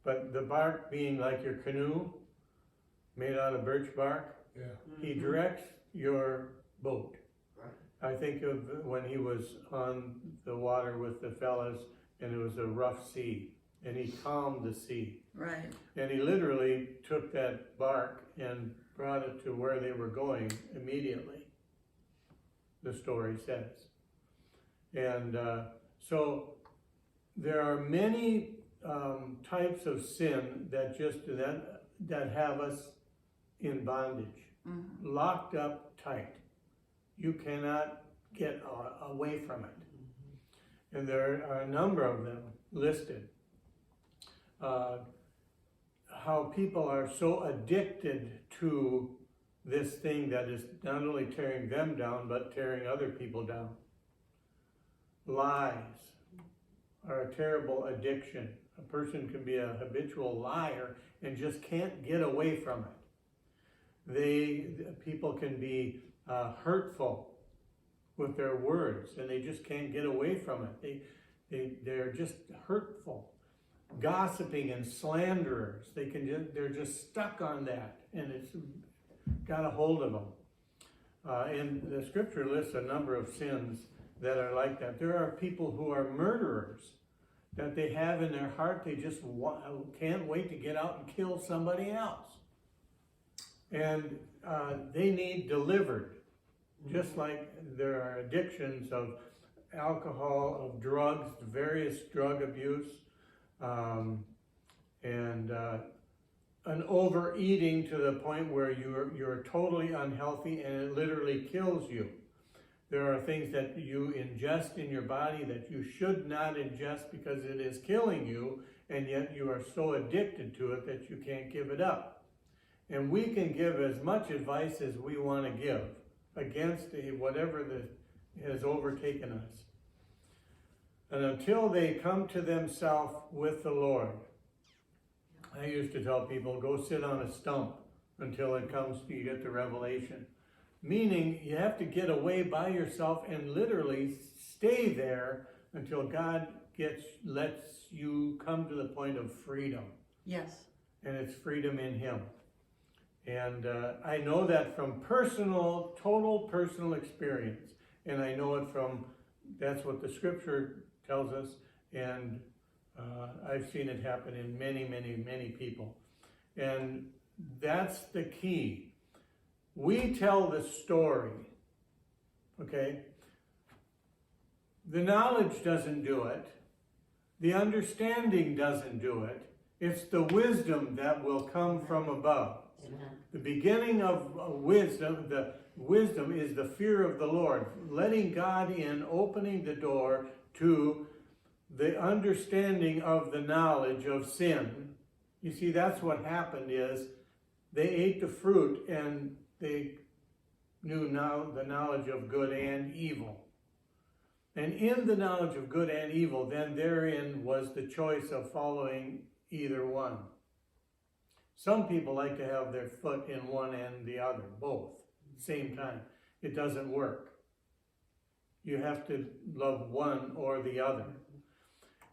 but the bark being like your canoe, made out of birch bark, he directs your boat. I think of when he was on the water with the fellas and it was a rough sea and he calmed the sea. Right. And he literally took that bark and brought it to where they were going immediately, the story says. And so there are many types of sin that that have us in bondage, locked up tight. You cannot get away from it. And there are a number of them listed. How people are so addicted to this thing that is not only tearing them down, but tearing other people down. Lies are a terrible addiction. A person can be a habitual liar and just can't get away from it. People can be hurtful with their words and they just can't get away from it. They're just hurtful. Gossiping and slanderers, they're just stuck on that and it's got a hold of them. And the scripture lists a number of sins that are like that. There are people who are murderers that they have in their heart, they just can't wait to get out and kill somebody else. And they need delivered, just like there are addictions of alcohol, of drugs, various drug abuse, and an overeating to the point where you're totally unhealthy and it literally kills you. There are things that you ingest in your body that you should not ingest because it is killing you, and yet you are so addicted to it that you can't give it up. And we can give as much advice as we want to give against whatever has overtaken us. And until they come to themselves with the Lord, I used to tell people, go sit on a stump until you get the revelation. Meaning you have to get away by yourself and literally stay there until God lets you come to the point of freedom. Yes. And it's freedom in Him. And I know that from total personal experience. And I know it that's what the scripture tells us. And I've seen it happen in many, many, many people. And that's the key. We tell the story, okay? The knowledge doesn't do it. The understanding doesn't do it. It's the wisdom that will come from above. Amen. The beginning of wisdom, the wisdom is the fear of the Lord, letting God in, opening the door to the understanding of the knowledge of sin. You see, that's what happened is they ate the fruit and they knew now the knowledge of good and evil. And in the knowledge of good and evil, then therein was the choice of following either one. Some people like to have their foot in one and the other, both, at the same time. It doesn't work. You have to love one or the other.